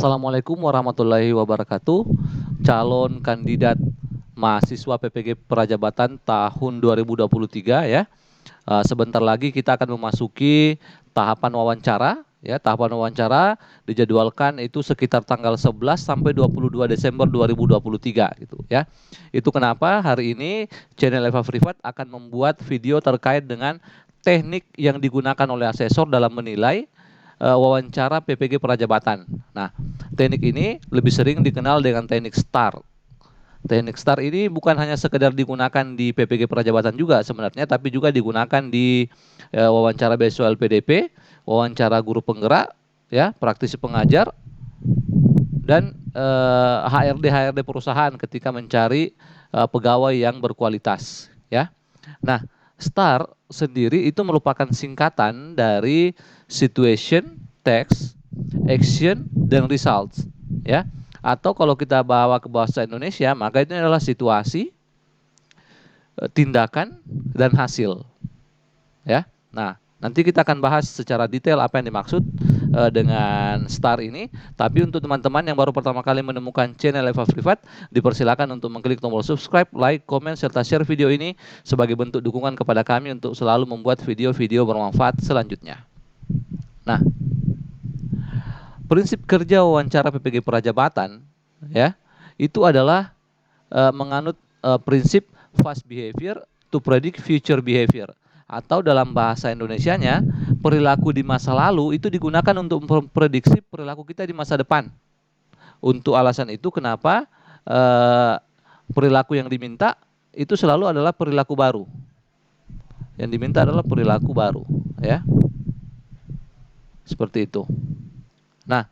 Assalamualaikum warahmatullahi wabarakatuh. Calon kandidat mahasiswa PPG Prajabatan tahun 2023 ya. Sebentar lagi kita akan memasuki tahapan wawancara ya. Tahapan wawancara dijadwalkan itu sekitar tanggal 11 sampai 22 Desember 2023 gitu ya. Itu kenapa hari ini channel Eva Privat akan membuat video terkait dengan teknik yang digunakan oleh asesor dalam menilai wawancara PPG Prajabatan. Nah, teknik ini lebih sering dikenal dengan teknik STAR. Teknik STAR ini bukan hanya sekedar digunakan di PPG Prajabatan juga sebenarnya, tapi juga digunakan di wawancara beasiswa LPDP, wawancara guru penggerak, ya, praktisi pengajar, dan HRD perusahaan ketika mencari pegawai yang berkualitas, ya. Nah, STAR sendiri itu merupakan singkatan dari situation, text, action, dan results, ya. Atau kalau kita bawa ke bahasa Indonesia, maka itu adalah situasi, tindakan, dan hasil, ya. Nah, nanti kita akan bahas secara detail apa yang dimaksud dengan STAR ini. Tapi untuk teman-teman yang baru pertama kali menemukan channel Eva Privat, dipersilakan untuk mengklik tombol subscribe, like, komen, serta share video ini sebagai bentuk dukungan kepada kami untuk selalu membuat video-video bermanfaat selanjutnya. Nah, prinsip kerja wawancara PPG Prajabatan ya, itu adalah menganut prinsip fast behavior to predict future behavior, atau dalam bahasa Indonesianya, perilaku di masa lalu itu digunakan untuk memprediksi perilaku kita di masa depan. Untuk alasan itu kenapa perilaku yang diminta itu selalu adalah perilaku baru. Yang diminta adalah perilaku baru, ya. Seperti itu. Nah,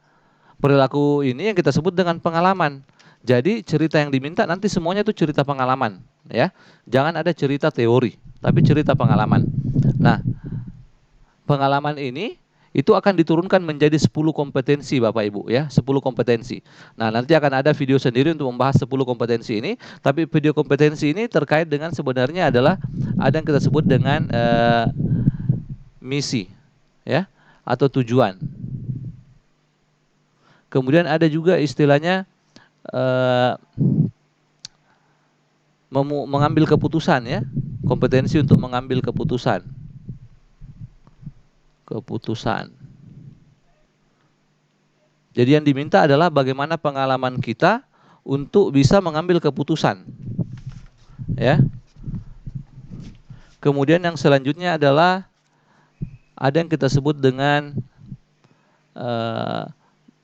perilaku ini yang kita sebut dengan pengalaman. Jadi cerita yang diminta nanti semuanya itu cerita pengalaman, ya. Jangan ada cerita teori, tapi cerita pengalaman. Nah, pengalaman ini itu akan diturunkan menjadi 10 kompetensi Bapak Ibu ya, 10 kompetensi. Nah, nanti akan ada video sendiri untuk membahas 10 kompetensi ini, tapi video kompetensi ini terkait dengan sebenarnya adalah ada yang kita sebut dengan misi ya, atau tujuan. Kemudian ada juga istilahnya mengambil keputusan ya, kompetensi untuk mengambil keputusan. Jadi yang diminta adalah bagaimana pengalaman kita untuk bisa mengambil keputusan, ya. Kemudian yang selanjutnya adalah ada yang kita sebut dengan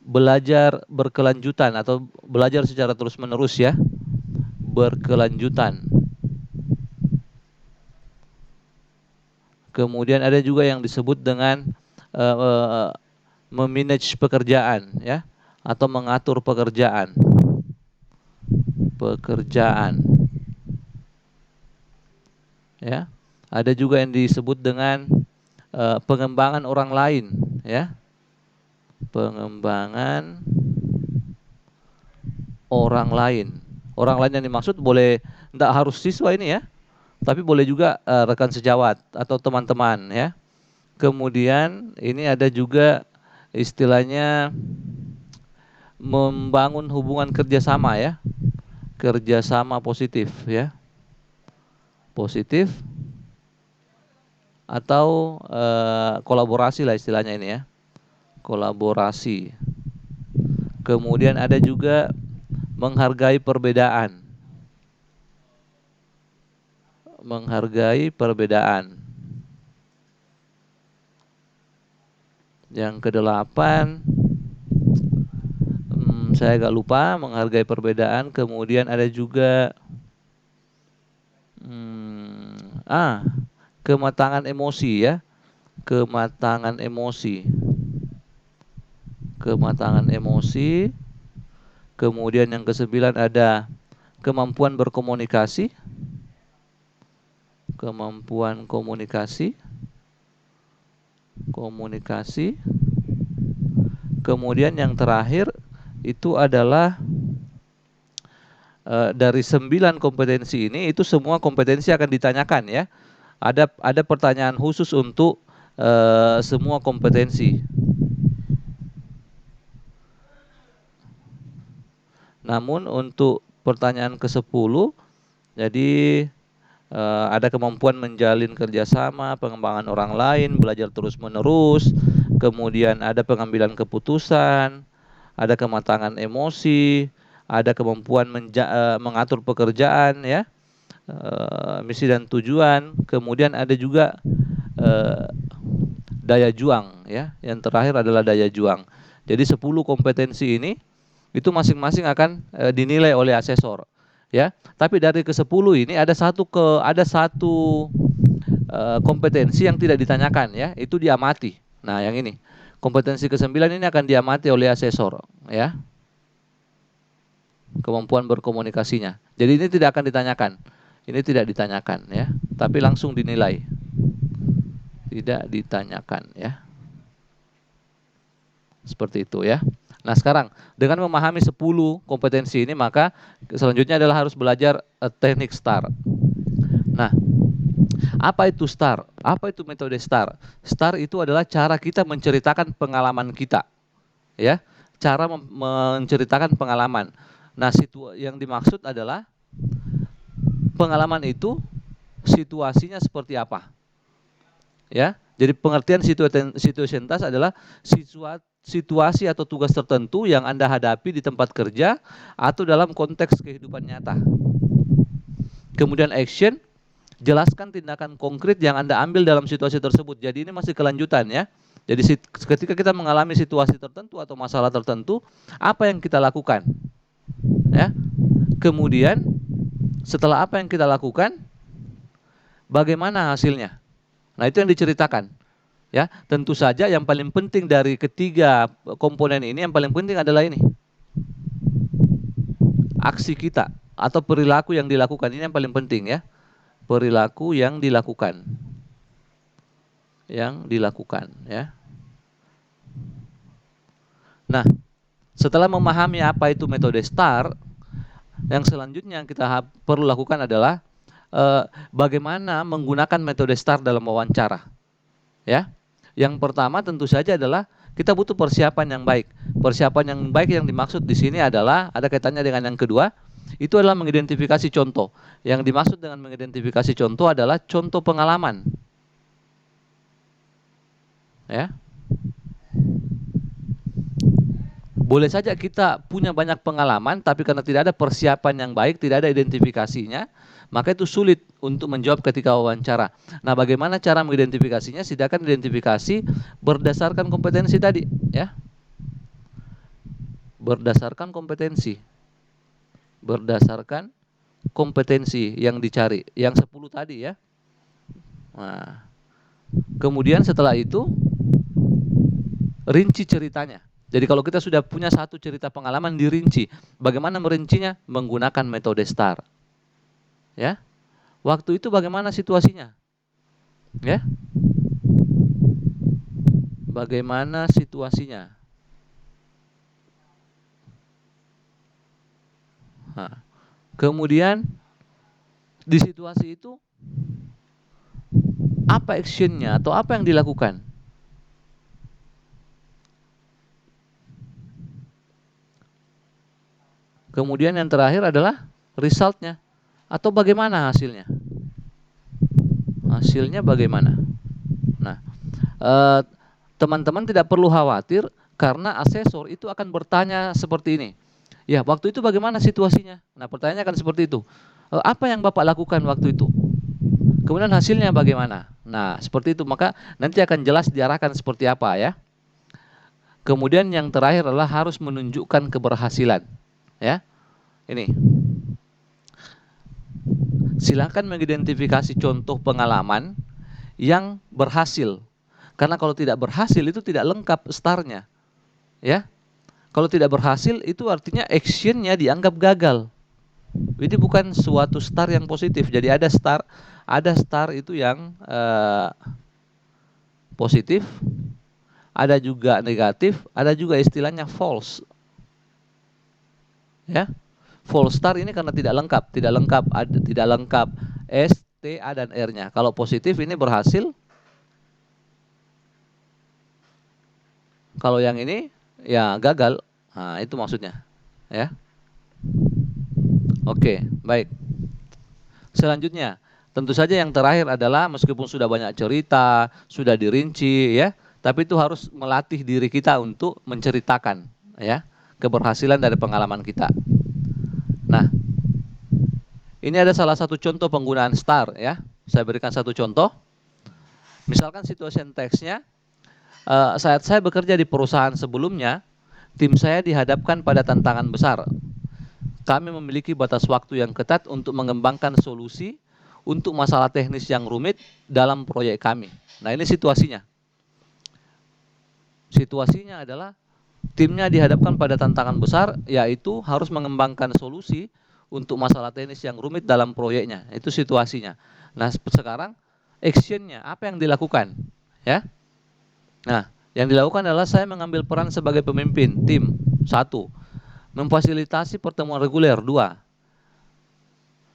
belajar berkelanjutan atau belajar secara terus-menerus ya, berkelanjutan. Kemudian ada juga yang disebut dengan memanage pekerjaan ya, atau mengatur pekerjaan. Ya. Ada juga yang disebut dengan pengembangan orang lain ya. Pengembangan orang lain. Orang lain yang dimaksud boleh tidak harus siswa ini ya, tapi boleh juga rekan sejawat atau teman-teman ya. Kemudian ini ada juga istilahnya membangun hubungan kerjasama ya, kerjasama positif ya, positif atau kolaborasi lah istilahnya ini ya, kolaborasi. Kemudian ada juga menghargai perbedaan, menghargai perbedaan. Yang kedelapan, saya agak lupa, menghargai perbedaan. Kemudian ada juga kematangan emosi ya, kematangan emosi. Kemudian yang ke-9 ada kemampuan berkomunikasi, kemampuan komunikasi. Kemudian yang terakhir itu adalah dari 9 kompetensi ini, itu semua kompetensi akan ditanyakan ya. Ada pertanyaan khusus untuk semua kompetensi. Namun untuk pertanyaan ke-10, jadi ada kemampuan menjalin kerjasama, pengembangan orang lain, belajar terus-menerus, kemudian ada pengambilan keputusan, ada kematangan emosi, ada kemampuan mengatur pekerjaan, ya, misi dan tujuan, kemudian ada juga daya juang, ya. Yang terakhir adalah daya juang. Jadi 10 kompetensi ini itu masing-masing akan dinilai oleh asesor, ya. Tapi dari ke-10 ini ada satu kompetensi yang tidak ditanyakan, ya, itu diamati. Nah, yang ini. Kompetensi ke-9 ini akan diamati oleh asesor, ya. Kemampuan berkomunikasinya. Jadi ini tidak akan ditanyakan. Ini tidak ditanyakan, ya, tapi langsung dinilai. Tidak ditanyakan, ya. Seperti itu, ya. Nah, sekarang dengan memahami 10 kompetensi ini, maka selanjutnya adalah harus belajar teknik STAR. Nah, apa itu STAR? Apa itu metode STAR? STAR itu adalah cara kita menceritakan pengalaman kita, ya. Cara menceritakan pengalaman. Nah, yang dimaksud adalah pengalaman itu situasinya seperti apa, ya. Jadi pengertian situasionalitas adalah situasi atau tugas tertentu yang Anda hadapi di tempat kerja atau dalam konteks kehidupan nyata. Kemudian action, jelaskan tindakan konkret yang Anda ambil dalam situasi tersebut. Jadi ini masih kelanjutan, ya. Jadi ketika kita mengalami situasi tertentu atau masalah tertentu, apa yang kita lakukan, ya. Kemudian setelah apa yang kita lakukan, bagaimana hasilnya. Nah, itu yang diceritakan, ya. Tentu saja yang paling penting dari ketiga komponen ini, yang paling penting adalah ini, aksi kita atau perilaku yang dilakukan. Ini yang paling penting, ya. Perilaku yang dilakukan, ya. Nah, setelah memahami apa itu metode STAR, yang selanjutnya yang kita perlu lakukan adalah bagaimana menggunakan metode STAR dalam wawancara, ya. Yang pertama tentu saja adalah kita butuh persiapan yang baik. Persiapan yang baik yang dimaksud di sini adalah ada kaitannya dengan yang kedua, itu adalah mengidentifikasi contoh. Yang dimaksud dengan mengidentifikasi contoh adalah contoh pengalaman, ya. Boleh saja kita punya banyak pengalaman, tapi karena tidak ada persiapan yang baik, tidak ada identifikasinya, maka itu sulit untuk menjawab ketika wawancara. Nah, bagaimana cara mengidentifikasinya? Silakan identifikasi berdasarkan kompetensi tadi, ya. Berdasarkan kompetensi. Berdasarkan kompetensi yang dicari, yang 10 tadi, ya. Nah, kemudian setelah itu rinci ceritanya. Jadi kalau kita sudah punya satu cerita pengalaman, dirinci. Bagaimana merincinya? Menggunakan metode STAR. Ya. Waktu itu bagaimana situasinya? Ya. Bagaimana situasinya? Nah, kemudian di situasi itu apa actionnya atau apa yang dilakukan? Kemudian yang terakhir adalah resultnya atau bagaimana hasilnya? Hasilnya bagaimana? Nah, teman-teman tidak perlu khawatir karena asesor itu akan bertanya seperti ini. Ya, waktu itu bagaimana situasinya? Nah, pertanyaannya akan seperti itu. Apa yang Bapak lakukan waktu itu? Kemudian hasilnya bagaimana? Nah, seperti itu. Maka nanti akan jelas diarahkan seperti apa, ya. Kemudian yang terakhir adalah harus menunjukkan keberhasilan. Ya, ini. Silakan mengidentifikasi contoh pengalaman yang berhasil. Karena kalau tidak berhasil itu tidak lengkap STAR-nya. Ya. Kalau tidak berhasil itu artinya action-nya dianggap gagal. Ini bukan suatu STAR yang positif. Jadi ada STAR itu yang positif, ada juga negatif, ada juga istilahnya false. Ya. False STAR ini karena tidak lengkap S, T, A dan R-nya. Kalau positif ini berhasil. Kalau yang ini ya gagal. Nah, itu maksudnya, ya. Oke, baik. Selanjutnya, tentu saja yang terakhir adalah meskipun sudah banyak cerita, sudah dirinci ya, tapi itu harus melatih diri kita untuk menceritakan ya keberhasilan dari pengalaman kita. Nah, ini ada salah satu contoh penggunaan STAR ya. Saya berikan satu contoh. Misalkan situation text-nya, saat saya bekerja di perusahaan sebelumnya, tim saya dihadapkan pada tantangan besar. Kami memiliki batas waktu yang ketat untuk mengembangkan solusi untuk masalah teknis yang rumit dalam proyek kami. Nah, ini situasinya. Situasinya adalah timnya dihadapkan pada tantangan besar, yaitu harus mengembangkan solusi untuk masalah teknis yang rumit dalam proyeknya. Itu situasinya. Nah, sekarang actionnya apa yang dilakukan? Ya. Nah, yang dilakukan adalah saya mengambil peran sebagai pemimpin tim. 1. Memfasilitasi pertemuan reguler. 2.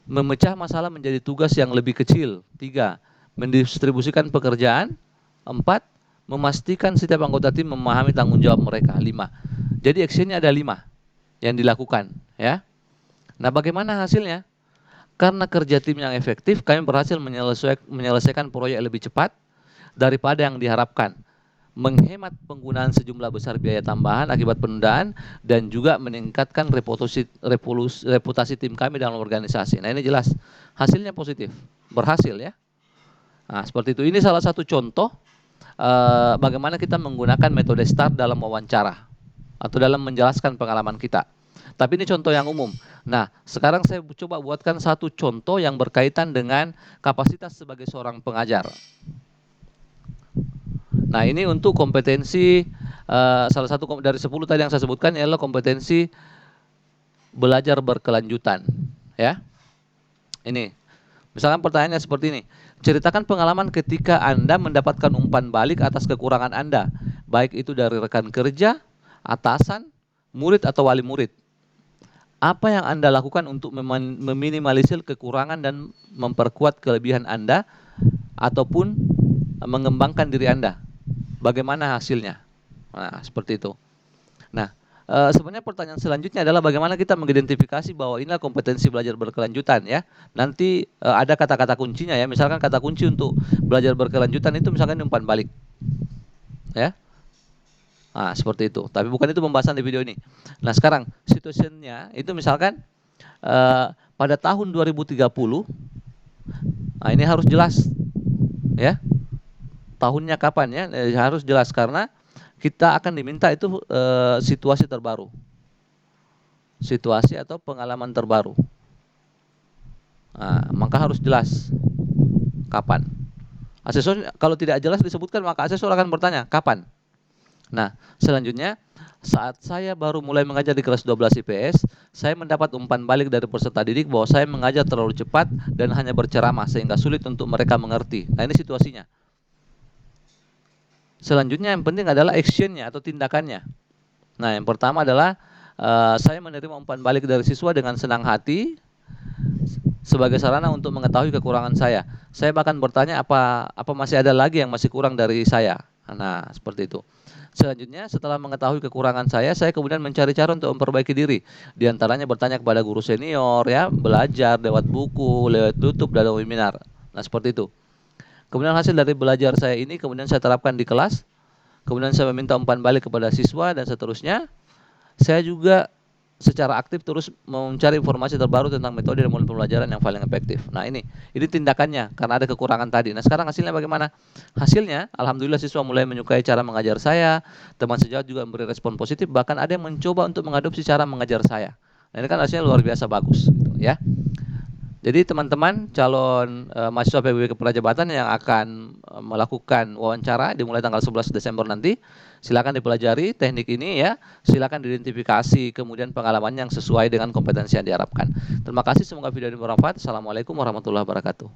Memecah masalah menjadi tugas yang lebih kecil. 3. Mendistribusikan pekerjaan. 4. Memastikan setiap anggota tim memahami tanggung jawab mereka. 5. Jadi actionnya ada 5 yang dilakukan, ya. Nah, bagaimana hasilnya? Karena kerja tim yang efektif, kami berhasil menyelesaikan proyek lebih cepat daripada yang diharapkan, menghemat penggunaan sejumlah besar biaya tambahan akibat penundaan, dan juga meningkatkan reputasi tim kami dalam organisasi. Nah, ini jelas hasilnya positif, berhasil ya. Nah, seperti itu. Ini salah satu contoh bagaimana kita menggunakan metode STAR dalam wawancara atau dalam menjelaskan pengalaman kita. Tapi ini contoh yang umum. Nah, sekarang saya coba buatkan satu contoh yang berkaitan dengan kapasitas sebagai seorang pengajar. Nah, ini untuk kompetensi salah satu dari 10 tadi yang saya sebutkan adalah kompetensi belajar berkelanjutan, ya. Ini. Misalkan pertanyaannya seperti ini. Ceritakan pengalaman ketika Anda mendapatkan umpan balik atas kekurangan Anda, baik itu dari rekan kerja, atasan, murid atau wali murid. Apa yang Anda lakukan untuk meminimalisir kekurangan dan memperkuat kelebihan Anda ataupun mengembangkan diri Anda? Bagaimana hasilnya? Nah, seperti itu. Nah, sebenarnya pertanyaan selanjutnya adalah bagaimana kita mengidentifikasi bahwa inilah kompetensi belajar berkelanjutan ya. Nanti ada kata-kata kuncinya ya. Misalkan kata kunci untuk belajar berkelanjutan itu misalkan umpan balik. Ya. Nah, seperti itu. Tapi bukan itu pembahasan di video ini. Nah, sekarang situasinya itu misalkan pada tahun 2030. Nah, ini harus jelas ya. Tahunnya kapan ya? Harus jelas karena kita akan diminta itu situasi terbaru. Situasi atau pengalaman terbaru. Nah, maka harus jelas kapan. Asesor kalau tidak jelas disebutkan maka asesor akan bertanya kapan. Nah, selanjutnya saat saya baru mulai mengajar di kelas 12 IPS, saya mendapat umpan balik dari peserta didik bahwa saya mengajar terlalu cepat dan hanya berceramah sehingga sulit untuk mereka mengerti. Nah, ini situasinya. Selanjutnya yang penting adalah actionnya atau tindakannya. Nah, yang pertama adalah saya menerima umpan balik dari siswa dengan senang hati sebagai sarana untuk mengetahui kekurangan saya. Saya bahkan bertanya apa masih ada lagi yang masih kurang dari saya. Nah, seperti itu. Selanjutnya, setelah mengetahui kekurangan saya kemudian mencari cara untuk memperbaiki diri. Di antaranya bertanya kepada guru senior, ya, belajar lewat buku, lewat YouTube, dan webinar. Nah, seperti itu. Kemudian hasil dari belajar saya ini kemudian saya terapkan di kelas. Kemudian saya meminta umpan balik kepada siswa dan seterusnya. Saya juga secara aktif terus mencari informasi terbaru tentang metode dan model pembelajaran yang paling efektif. Nah, ini tindakannya karena ada kekurangan tadi. Nah, sekarang hasilnya bagaimana? Hasilnya, alhamdulillah siswa mulai menyukai cara mengajar saya. Teman sejawat juga memberi respon positif. Bahkan ada yang mencoba untuk mengadopsi cara mengajar saya. Nah, ini kan hasilnya luar biasa bagus, gitu, ya. Jadi teman-teman calon mahasiswa PBB Keprajabatan yang akan melakukan wawancara dimulai tanggal 11 Desember nanti, silakan dipelajari teknik ini ya, silakan diidentifikasi kemudian pengalaman yang sesuai dengan kompetensi yang diharapkan. Terima kasih, semoga video ini bermanfaat. Assalamualaikum warahmatullahi wabarakatuh.